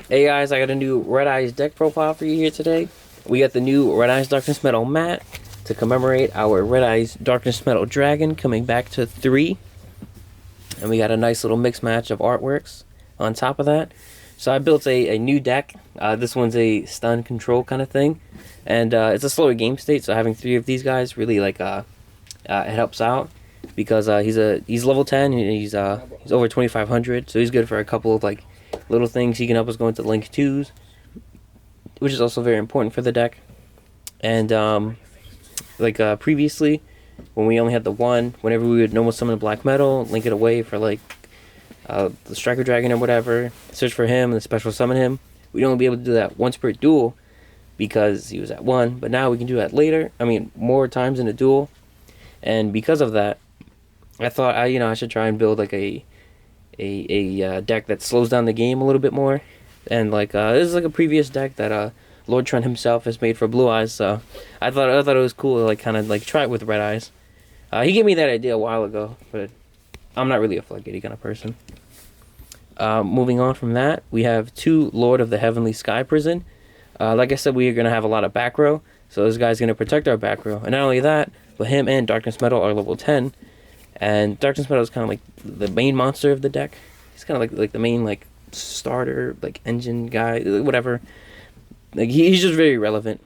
Hey guys, I got a new Red Eyes deck profile for you here today. We got the new Red Eyes Darkness Metal mat to commemorate our Red Eyes Darkness Metal Dragon coming back to 3. And we got a nice little mix match of artworks on top of that. So I built a new deck. This one's a stun control kind of thing. And it's a slower game state, so having 3 of these guys really it helps out. Because he's level 10, and he's over 2,500, so he's good for a couple of like little things. He can help us go into Link 2s, which is also very important for the deck. And previously, when we only had the one, whenever we would normal summon a black metal, link it away for like the striker dragon or whatever, search for him and special summon him, we'd only be able to do that once per duel because he was at 1. But now we can do that later. I mean, more times in a duel. And because of that, I thought I should try and build like a deck that slows down the game a little bit more. And this is like a previous deck that Lord Trent himself has made for Blue Eyes. So I thought it was cool to like kind of like try it with Red Eyes. He gave me that idea a while ago, but I'm not really a Floodgate kind of person. Moving on from that, we have 2 Lord of the Heavenly Sky Prison. Like I said, we are gonna have a lot of back row, so this guy's gonna protect our back row. And not only that, but him and Darkness Metal are level 10. And Darkness Metal is kind of like the main monster of the deck. He's kind of like the main like starter, like engine guy, whatever. Like he's just very relevant.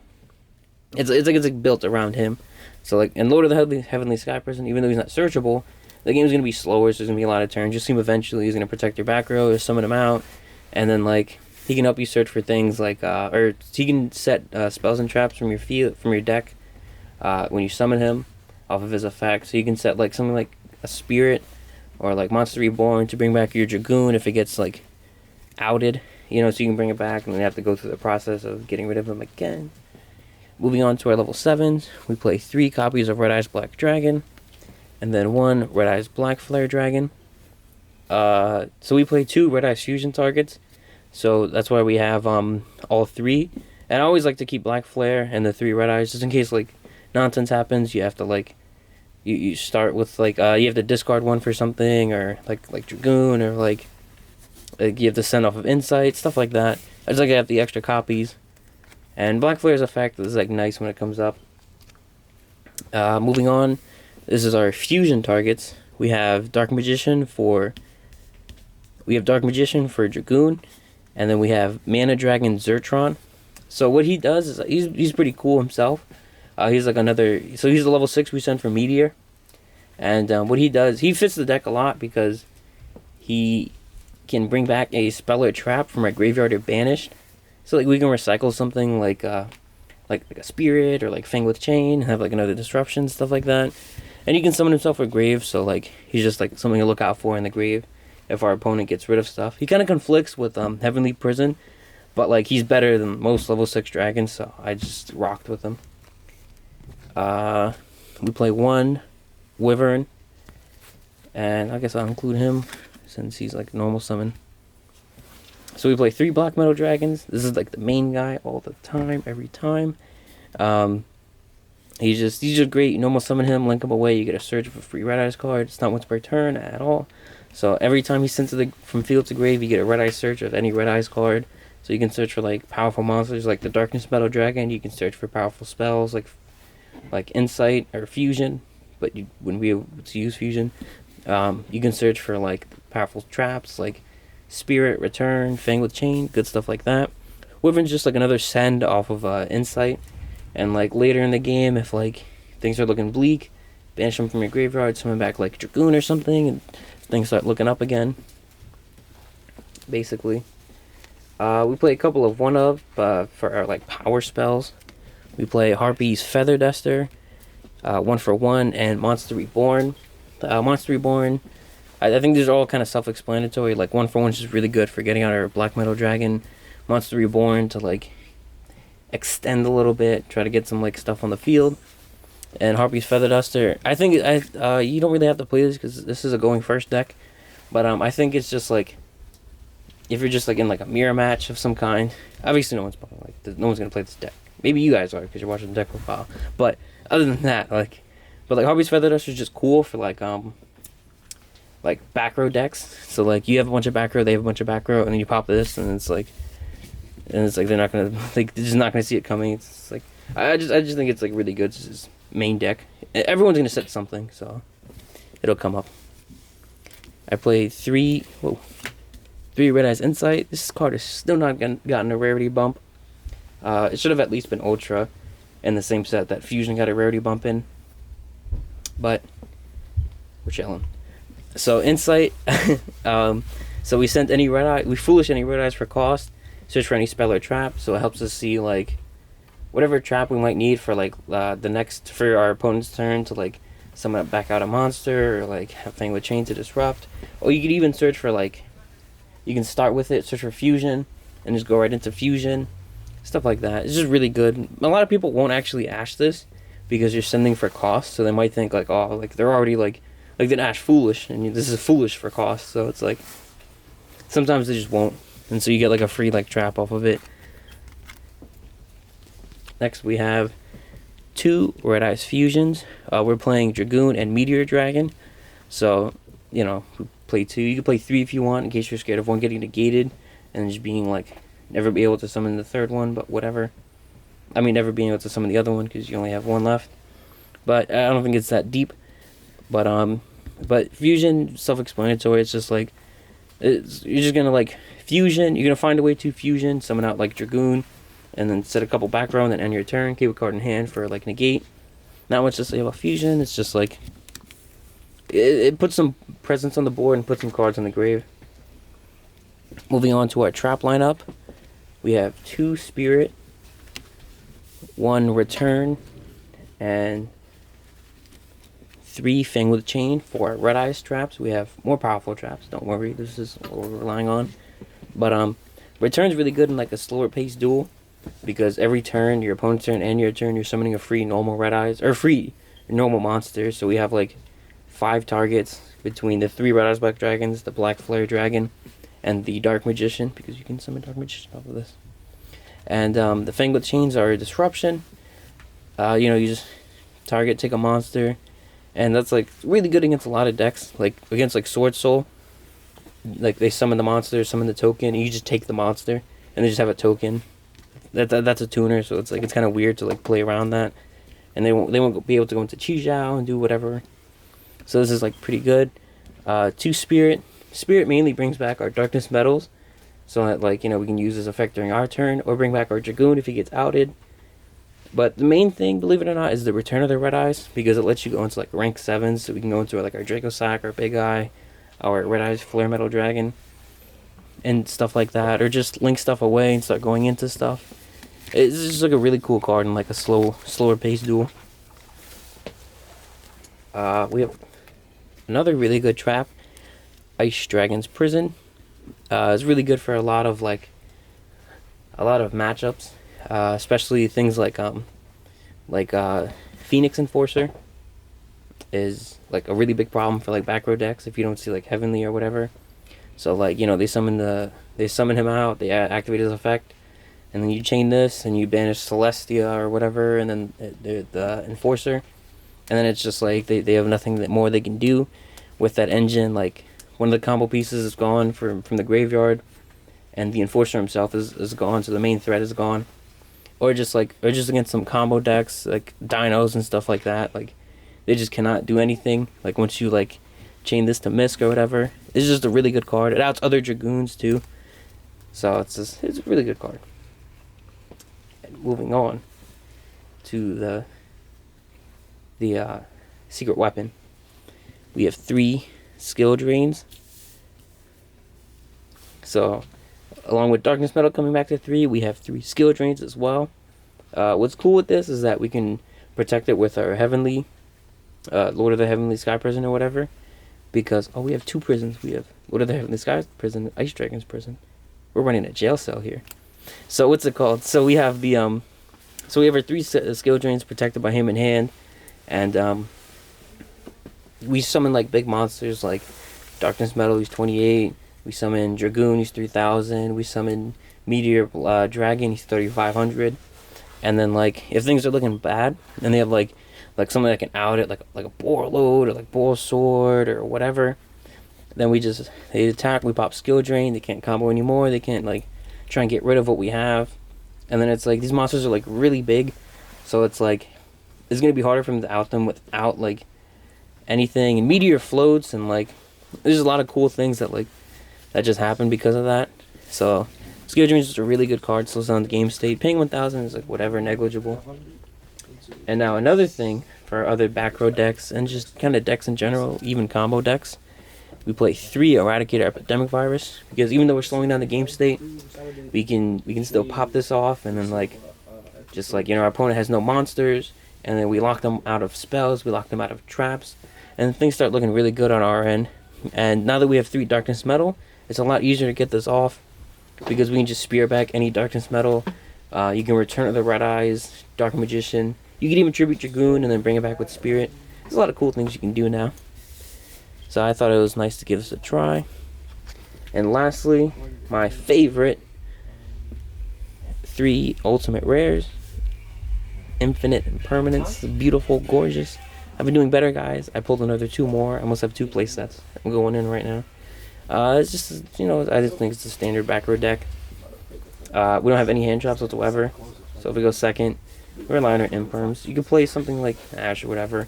It's like built around him. So like, and Lord of the Heavenly Sky Prison, even though he's not searchable, the game's gonna be slower, so there's gonna be a lot of turns. You'll see him eventually. He's gonna protect your back row, summon him out, and then like he can help you search for things like or he can set spells and traps from your deck when you summon him off of his effect. So you can set like something like a spirit or like Monster Reborn to bring back your Dragoon if it gets like outed, so you can bring it back and then have to go through the process of getting rid of him again. Moving on to our level 7s, we play 3 copies of Red Eyes Black Dragon and then 1 Red Eyes Black Flare Dragon. So we play 2 Red Eyes Fusion targets, so that's why we have all 3. And I always like to keep Black Flare and the 3 Red Eyes just in case like nonsense happens. You have to like you start with like you have to discard 1 for something, or like Dragoon, or like you have to send off of Insight, stuff like that. I just like to have the extra copies. And Black Flare's effect is like nice when it comes up. Moving on, this is our fusion targets. We have Dark Magician for Dragoon, and then we have Mana Dragon Zertron. So what he does is he's pretty cool himself. He's like he's a level 6 we send for Meteor. And what he does, he fits the deck a lot because he can bring back a spell or trap from our graveyard or banished. So like we can recycle something like a spirit or like Fang with Chain, have like another disruption, stuff like that. And he can summon himself for grave, so like he's just like something to look out for in the grave if our opponent gets rid of stuff. He kind of conflicts with Heavenly Prison, but like he's better than most level 6 dragons, so I just rocked with him. We play 1 Wyvern, and I guess I'll include him since he's like normal summon. So we play 3 Black Metal Dragons. This is like the main guy all the time, every time. He's just great. You normal summon him, link him away, you get a search of a free Red Eyes card. It's not once per turn at all. So every time he's sent from field to grave, you get a Red Eyes search of any Red Eyes card. So you can search for like powerful monsters like the Darkness Metal Dragon. You can search for powerful spells like Insight or Fusion, but you wouldn't be able to use Fusion. You can search for like powerful traps like Spirit, Return, Fang with Chain, good stuff like that. Wyvern's just like another send off of Insight, and like later in the game, if like things are looking bleak, banish them from your graveyard, summon back like Dragoon or something, and things start looking up again. Basically, we play a couple of for our like power spells. We play Harpy's Feather Duster, 1 for 1, and Monster Reborn. Monster Reborn, I think these are all kind of self-explanatory. Like 1 for 1 is just really good for getting out our Black Metal Dragon. Monster Reborn to like extend a little bit, try to get some like stuff on the field. And Harpy's Feather Duster, I think you don't really have to play this because this is a going first deck. But I think it's just like if you're just like in like a mirror match of some kind. Obviously, no one's gonna play this deck. Maybe you guys are because you're watching the deck profile. But other than that, like Harvey's Feather Duster is just cool for like back row decks. So like you have a bunch of back row, they have a bunch of back row, and then you pop this, and it's like and it's like they're not gonna like they're just not gonna see it coming. It's like I just think it's like really good. It's just main deck. Everyone's gonna set something, so it'll come up. I played three Red Eyes Insight. This card is still not gotten a rarity bump. It should have at least been Ultra in the same set that Fusion got a rarity bump in. But we're chilling. So Insight, so we sent any Red Eye, we foolish any Red Eyes for cost, search for any spell or trap, so it helps us see like whatever trap we might need for like the next, for our opponent's turn to like summon up back out a monster, or like have Fang with Chain to disrupt. Or you could even search for like, you can start with it, search for Fusion, and just go right into Fusion, stuff like that. It's just really good. A lot of people won't actually ash this because you're sending for cost, so they might think like, oh, like they're already like they ash foolish, and this is foolish for cost, so it's like sometimes they just won't, and so you get like a free like trap off of it. Next we have 2 Red Eyes Fusions. We're playing Dragoon and Meteor Dragon, so you know, we play 2. You can play 3 if you want, in case you're scared of one getting negated and just being like never be able to summon the third one, but whatever. I mean, never being able to summon the other one because you only have one left. But I don't think it's that deep. But Fusion, self-explanatory. It's just like you're just gonna like Fusion. You're gonna find a way to Fusion, summon out like Dragoon, and then set a couple back row, and then end your turn. Keep a card in hand for like negate. Not much to say about Fusion. It's just like it puts some presence on the board and puts some cards on the grave. Moving on to our trap lineup, we have 2 Spirit, 1 Return, and 3 Fang with Chain for Red Eyes traps. We have more powerful traps, don't worry, this is what we're relying on. But Return's really good in like a slower paced duel, because every turn, your opponent's turn and your turn, you're summoning a free normal Red Eyes, or free normal monster. So we have like 5 targets between the 3 Red Eyes Black Dragons, the Black Flare Dragon, and the Dark Magician, because you can summon Dark Magician off of this. And the Fang with Chains are a disruption. You know, you just target, take a monster, and that's like really good against a lot of decks, like against like Sword Soul. Like they summon the monster, summon the token, and you just take the monster, and they just have a token. That's a tuner, so it's like it's kind of weird to like play around that, and they won't be able to go into Yugioh and do whatever. So this is like pretty good. 2 Spirit. Spirit mainly brings back our Darkness Metals, so that like, you know, we can use this effect during our turn, or bring back our Dragoon if he gets outed. But the main thing, believe it or not, is the Return of the Red Eyes, because it lets you go into like rank 7s, so we can go into like our Draco Sack, our Big Eye, our Red Eyes Flare Metal Dragon, and stuff like that, or just link stuff away and start going into stuff. It's just like a really cool card in like a slower paced duel. We have another really good trap, Ice Dragon's Prison. It's really good for a lot of matchups, especially things like Phoenix Enforcer is like a really big problem for like back row decks if you don't see like Heavenly or whatever. So like, you know, they summon him out, they activate his effect, and then you chain this and you banish Celestia or whatever, and then the Enforcer, and then it's just like they have nothing more they can do with that engine. Like one of the combo pieces is gone from the graveyard, and the Enforcer himself is gone, so the main threat is gone. Or just against some combo decks like Dinos and stuff like that, like they just cannot do anything. Like once you like chain this to Misk or whatever, it's just a really good card. It outs other Dragoons too, so it's a really good card. And moving on to the secret weapon, we have 3 skill drains. So along with Darkness Metal coming back to 3, we have 3 skill drains as well. What's cool with this is that we can protect it with our Heavenly, Lord of the Heavenly Sky Prison or whatever. Because, we have 2 prisons. We have Lord of the Heavenly Sky Prison, Ice Dragon's Prison. We're running a jail cell here. So what's it called? So we have the, so we have our 3 skill drains protected by him in hand. And, we summon like big monsters like Darkness Metal, he's 28. We summon Dragoon, he's 3,000. We summon Meteor Dragon, he's 3,500. And then like if things are looking bad, and they have like something that can out it, like a Boar Load or like Boar Sword or whatever, then they attack. We pop skill drain. They can't combo anymore. They can't like try and get rid of what we have. And then it's like these monsters are like really big, so it's like it's gonna be harder for him to out them without like anything. And meteor floats, and like there's a lot of cool things that like that just happen because of that. So Skill Dream is just a really good card. Slows down the game state. Paying 1,000 is like whatever, negligible. And now another thing for our other back row decks and just kind of decks in general, even combo decks, we play 3 Eradicator Epidemic Virus, because even though we're slowing down the game state, we can still pop this off, and then like just like, you know, our opponent has no monsters, and then we lock them out of spells, we lock them out of traps, and things start looking really good on our end. And now that we have 3 Darkness Metal, it's a lot easier to get this off, because we can just spear back any Darkness Metal. You can return to the Red Eyes, Dark Magician. You can even Tribute Dragoon and then bring it back with Spirit. There's a lot of cool things you can do now. So I thought it was nice to give this a try. And lastly, my favorite 3 ultimate rares. Infinite Impermanence. Beautiful, gorgeous. I've been doing better, guys. I pulled another 2 more. I must have 2 play sets. I'm going in right now. It's just, you know, I just think it's a standard back row deck. We don't have any hand traps whatsoever. So if we go second, we're relying on Imperms. You can play something like Ash or whatever.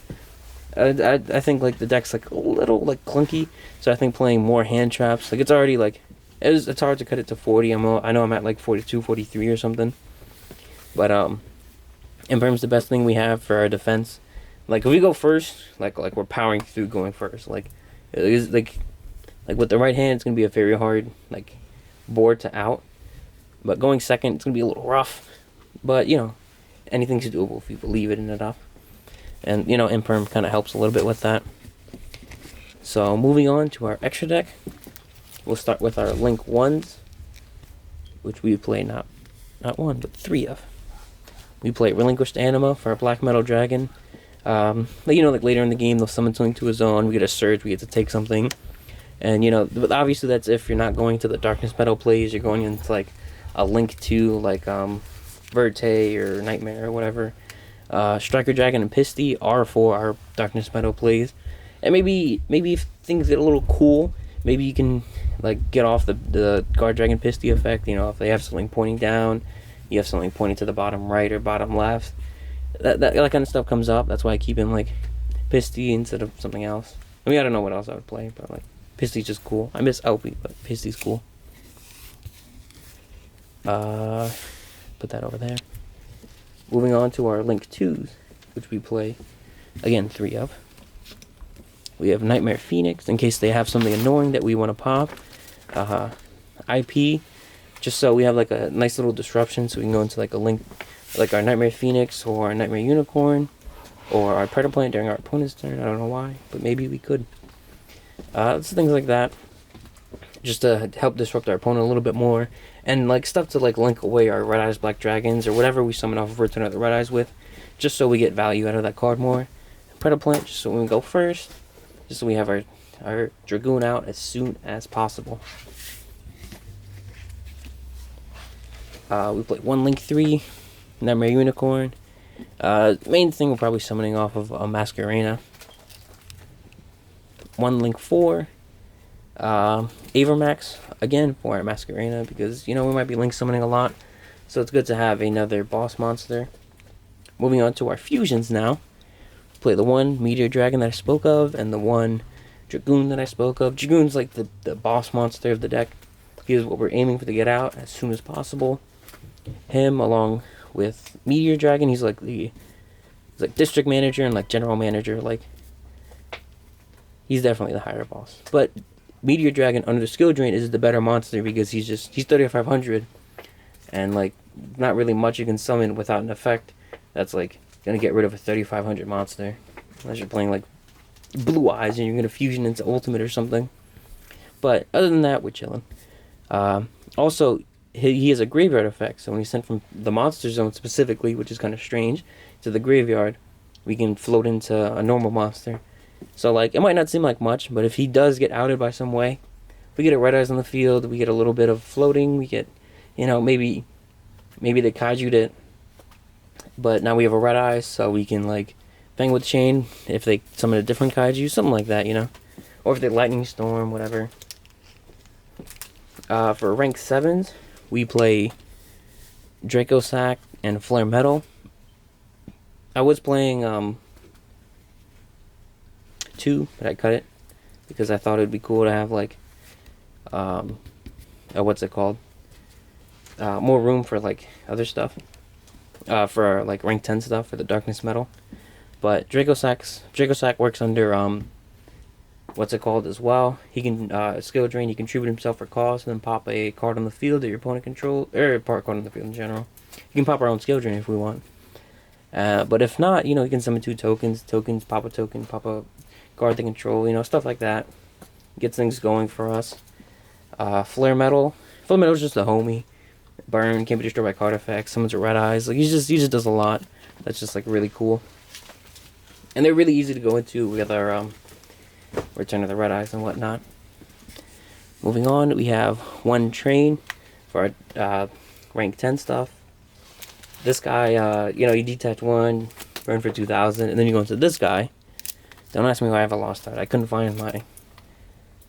I think like the deck's like a little like clunky, so I think playing more hand traps, like it's already like it's hard to cut it to 40. I know I'm at like 42, 43 or something, but Imperm's the best thing we have for our defense. Like if we go first, like we're powering through going first. Like it is like with the right hand, it's gonna be a very hard like board to out, but going second, it's gonna be a little rough. But you know, anything's doable if you believe it enough. And, you know, Imperm kind of helps a little bit with that. So, moving on to our extra deck. We'll start with our Link 1s, which we play not 1, but 3 of. We play Relinquished Anima for our Black Metal Dragon. You know, like later in the game, they'll summon something to a zone. We get a Surge, we get to take something. And, you know, but obviously that's if you're not going to the Darkness Metal plays. You're going into, like, a Link 2, like, Verte or Nightmare or whatever. Striker Dragon and Pisty are for our Darkness Metal plays. And maybe if things get a little cool, maybe you can like get off the Guard Dragon Pisty effect. You know, if they have something pointing down, you have something pointing to the bottom right or bottom left. That kind of stuff comes up. That's why I keep in like Pisty instead of something else. I mean, I don't know what else I would play, but like Pisty's just cool. I miss Elfie, but Pisty's cool. Put that over there. Moving on to our Link 2s, which we play, again, 3 of. We have Nightmare Phoenix, in case they have something annoying that we want to pop. IP, just so we have like a nice little disruption, so we can go into like a Link, like our Nightmare Phoenix, or our Nightmare Unicorn, or our Predator Plant during our opponent's turn. I don't know why, but maybe we could. So things like that, just to help disrupt our opponent a little bit more. And like stuff to like link away our Red Eyes Black Dragons or whatever we summon off of Return of the Red Eyes with, just so we get value out of that card more. Predator Plant, just so we can go first, just so we have our Dragoon out as soon as possible. We play 1 Link 3, Nightmare Unicorn. Main thing we're probably summoning off of Masquerena. 1 Link 4. Avermax, again, for our Masquerena, because, you know, we might be Link summoning a lot, so it's good to have another boss monster. Moving on to our fusions now. Play the 1 Meteor Dragon that I spoke of, and the 1 Dragoon that I spoke of. Dragoon's like the boss monster of the deck. He is what we're aiming for to get out as soon as possible. Him, along with Meteor Dragon, he's like District Manager and like General Manager, like, he's definitely the higher boss. But Meteor Dragon under the skill drain is the better monster, because he's 3500, and like not really much you can summon without an effect that's like gonna get rid of a 3500 monster, unless you're playing like Blue Eyes and you're gonna fusion into Ultimate or something. But other than that, we're chilling. Also, he has a graveyard effect, so when he's sent from the monster zone specifically, which is kind of strange, to the graveyard, we can float into a normal monster. So, like, it might not seem like much, but if he does get outed by some way, we get a Red Eyes on the field, we get a little bit of floating, we get, you know, maybe they kaiju'd it, but now we have a Red Eyes, so we can, like, bang with chain if they summon a different kaiju, something like that, you know? Or if they Lightning Storm, whatever. For rank 7s, we play Draco Sack and Flare Metal. I was playing 2, but I cut it because I thought it would be cool to have like what's it called? More room for like other stuff. For like rank 10 stuff for the Darkness Metal. But Draco Sack works under what's it called as well. He can skill drain, he contribute himself for cost, and then pop a card on the field that your opponent control, or part card on the field in general. You can pop our own skill drain if we want. But if not, you know, you can summon 2 tokens, pop a token, pop a card they control, you know, stuff like that. Gets things going for us. Flare Metal is just a homie. Burn, can't be destroyed by card effects, summons a red eyes. Like he just does a lot. That's just like really cool. And they're really easy to go into with our Return of the Red Eyes and whatnot. Moving on, we have 1 train for our rank 10 stuff. This guy, you know, you detach 1, burn for 2,000, and then you go into this guy. Don't ask me why I have a lost art. I couldn't find my...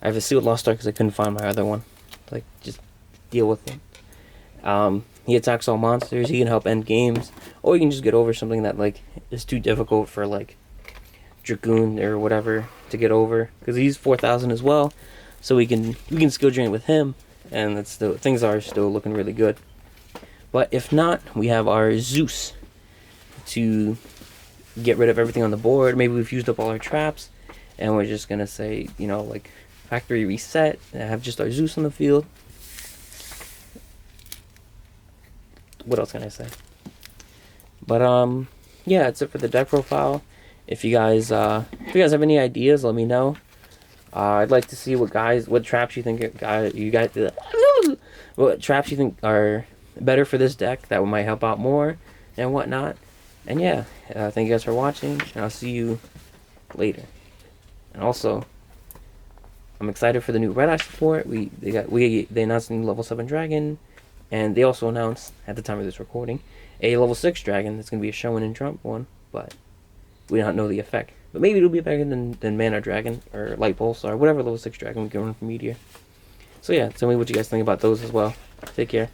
I have a sealed lost art because I couldn't find my other one. Like, just deal with it. He attacks all monsters. He can help end games, or you can just get over something that like is too difficult for like Dragoon or whatever to get over. Because he's 4,000 as well, so we can skill drain with him, and it's still, things are still looking really good. But if not, we have our Zeus to get rid of everything on the board. Maybe we've used up all our traps, and we're just gonna say, you know, like factory reset and have just our Zeus on the field. What else can I say? But yeah, that's it for the deck profile. If you guys have any ideas, let me know. I'd like to see what traps you think what traps you think are better for this deck that might help out more and whatnot. And yeah, thank you guys for watching, and I'll see you later. And also, I'm excited for the new Red Eye support. They announced a new level 7 dragon. And they also announced, at the time of this recording, a level 6 dragon that's going to be a Shonen and Trump one, but we don't know the effect. But maybe it'll be better than Mana Dragon, or Light Pulse, or whatever level 6 dragon we can run from Meteor. So yeah, tell me what you guys think about those as well. Take care.